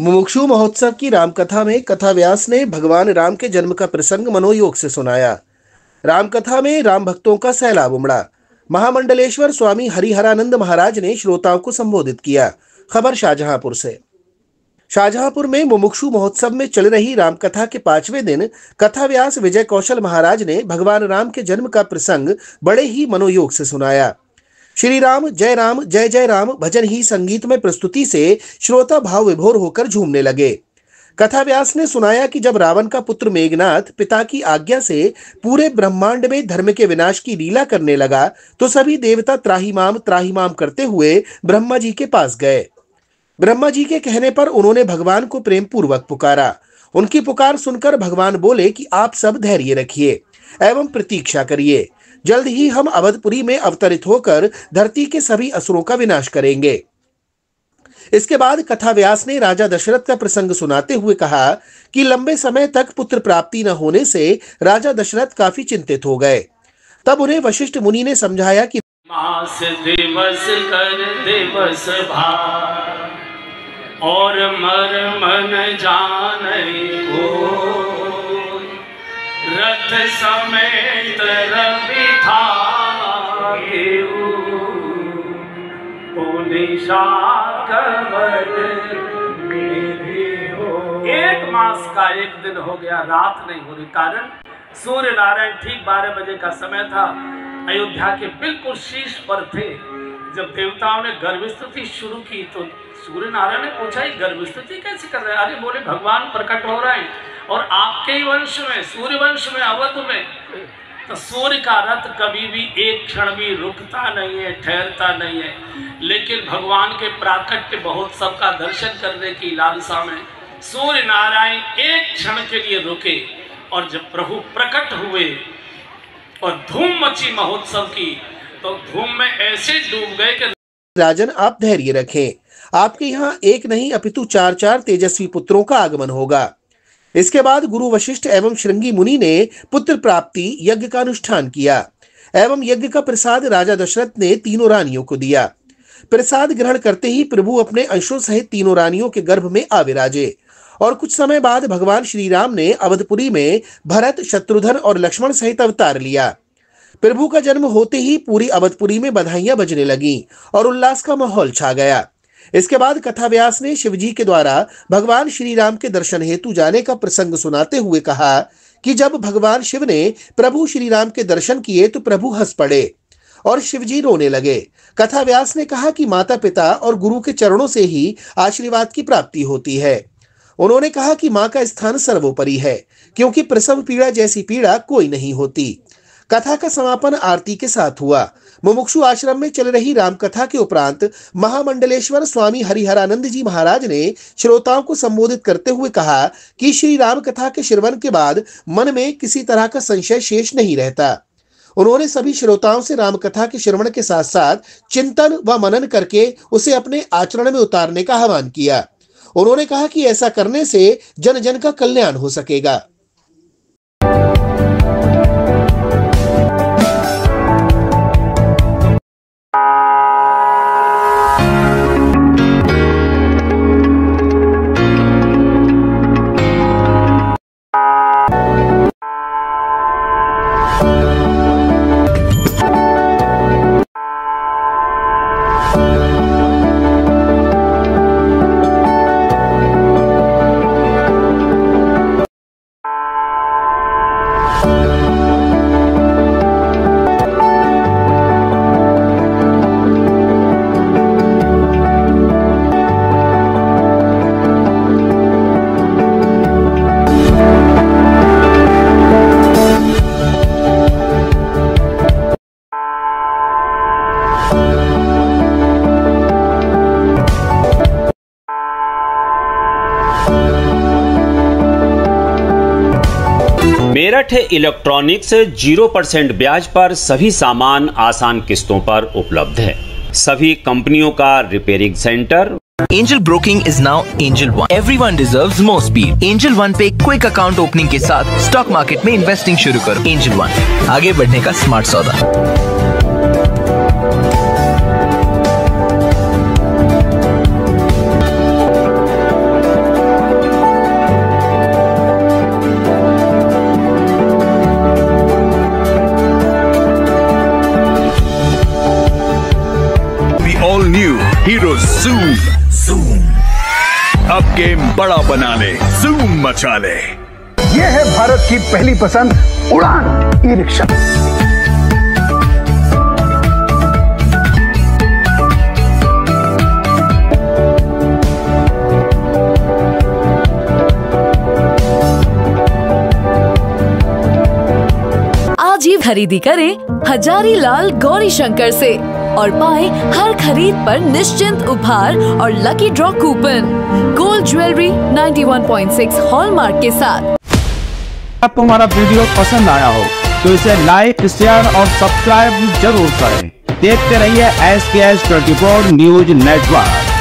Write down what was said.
मुमुक्षु महोत्सव की रामकथा में कथा व्यास ने भगवान राम के जन्म का प्रसंग मनोयोग से सुनाया। रामकथा में राम भक्तों का सैलाब उमड़ा। महामंडलेश्वर स्वामी हरिहरानंद महाराज ने श्रोताओं को संबोधित किया। खबर शाहजहांपुर से। शाहजहांपुर में मुमुक्षु महोत्सव में चल रही रामकथा के 5वें दिन कथा व्यास विजय कौशल महाराज ने भगवान राम के जन्म का प्रसंग बड़े ही मनोयोग से सुनाया। श्री राम जय जय राम भजन ही संगीतमय प्रस्तुति से श्रोता भाव विभोर होकर झूमने लगे। कथा व्यास ने सुनाया कि जब रावण का पुत्र मेघनाथ पिता की आज्ञा से पूरे ब्रह्मांड में धर्म के विनाश की लीला करने लगा तो सभी देवता त्राहिमाम करते हुए ब्रह्मा जी के पास गए। ब्रह्मा जी के कहने पर उन्होंने भगवान को प्रेम पूर्वक पुकारा। उनकी पुकार सुनकर भगवान बोले कि आप सब धैर्य रखिए एवं प्रतीक्षा करिए, जल्द ही हम अवधपुरी में अवतरित होकर धरती के सभी असुरों का विनाश करेंगे। इसके बाद कथा व्यास ने राजा दशरथ का प्रसंग सुनाते हुए कहा कि लंबे समय तक पुत्र प्राप्ति न होने से राजा दशरथ काफी चिंतित हो गए। तब उन्हें वशिष्ठ मुनि ने समझाया कि मास दिवस कर दिवस भार और मर मन जाने को रथ समेत रवि था एक मास का एक दिन हो गया, रात नहीं होने कारण सूर्य नारायण ठीक 12 बजे का समय था। अयोध्या के बिल्कुल शीर्ष पर थे। जब देवताओं ने गर्भस्तुति शुरू की तो सूर्य नारायण ने पूछा, ये गर्भस्तुति कैसे कर रहे हैं? अरे बोले भगवान प्रकट हो रहे हैं और आपके ही वंश में, सूर्य वंश में, अवध में। तो सूर्य का रथ कभी भी एक क्षण भी रुकता नहीं है, ठहरता नहीं है। लेकिन भगवान के प्राकट्य महोत्सव का दर्शन करने की लालसा में सूर्य नारायण एक क्षण के लिए रुके और जब प्रभु प्रकट हुए और धूम मची महोत्सव की तो धूम में ऐसे डूब गए कि राजन आप धैर्य रखें, आपके यहाँ एक नहीं अपितु 4 तेजस्वी पुत्रों का आगमन होगा। इसके बाद गुरु वशिष्ठ एवं श्रृंगी मुनि ने पुत्र प्राप्ति यज्ञ का अनुष्ठान किया एवं यज्ञ का प्रसाद राजा दशरथ ने तीनों रानियों को दिया। प्रसाद ग्रहण करते ही प्रभु अपने अंशों सहित तीनों रानियों के गर्भ में आ विराजे और कुछ समय बाद भगवान श्री राम ने अवधपुरी में भरत, शत्रुघ्न और लक्ष्मण सहित अवतार लिया। प्रभु का जन्म होते ही पूरी अवधपुरी में बधाइयां बजने लगीं और उल्लास का माहौल छा गया। इसके बाद कथा व्यास ने शिवजी के द्वारा भगवान श्री राम के दर्शन हेतु जाने का प्रसंग सुनाते हुए कहा कि जब भगवान शिव ने प्रभु श्री राम के दर्शन किए तो प्रभु हंस पड़े और शिवजी रोने लगे। कथा व्यास ने कहा कि माता पिता और गुरु के चरणों से ही आशीर्वाद की प्राप्ति होती है। उन्होंने कहा कि मां का स्थान सर्वोपरि है क्योंकि प्रसव पीड़ा जैसी पीड़ा कोई नहीं होती। कथा का समापन आरती के साथ हुआ। मुमुक्षु आश्रम में चल रही रामकथा के उपरांत महामंडलेश्वर स्वामी हरिहरानंद जी महाराज ने श्रोताओं को संबोधित करते हुए कहा कि श्री राम कथा के श्रवण के बाद मन में किसी तरह का संशय शेष नहीं रहता। उन्होंने सभी श्रोताओं से रामकथा के श्रवण के साथ साथ चिंतन व मनन करके उसे अपने आचरण में उतारने का आह्वान किया। उन्होंने कहा कि ऐसा करने से जन जन का कल्याण हो सकेगा। मेरठ इलेक्ट्रॉनिक्स 0% ब्याज पर सभी सामान आसान किस्तों पर उपलब्ध है। सभी कंपनियों का repairing centre. Angel Broking is now Angel One. Everyone deserves more speed. Angel One पे क्विक अकाउंट ओपनिंग के साथ स्टॉक मार्केट में इन्वेस्टिंग शुरू करो। Angel One, आगे बढ़ने का स्मार्ट सौदा। जूम अब गेम बड़ा बना ले, जूम मचा ले। ये है भारत की पहली पसंद उड़ान ई रिक्शा। आज ही खरीदी करें हजारीलाल गौरी शंकर से और पाएं हर खरीद पर निश्चिंत उपहार और lucky draw coupon gold jewellery 91.6 hallmark के साथ। आपको हमारा वीडियो पसंद आया हो तो इसे लाइक, शेयर और सब्सक्राइब जरूर करें। देखते रहिए SKS 24 न्यूज नेटवर्क।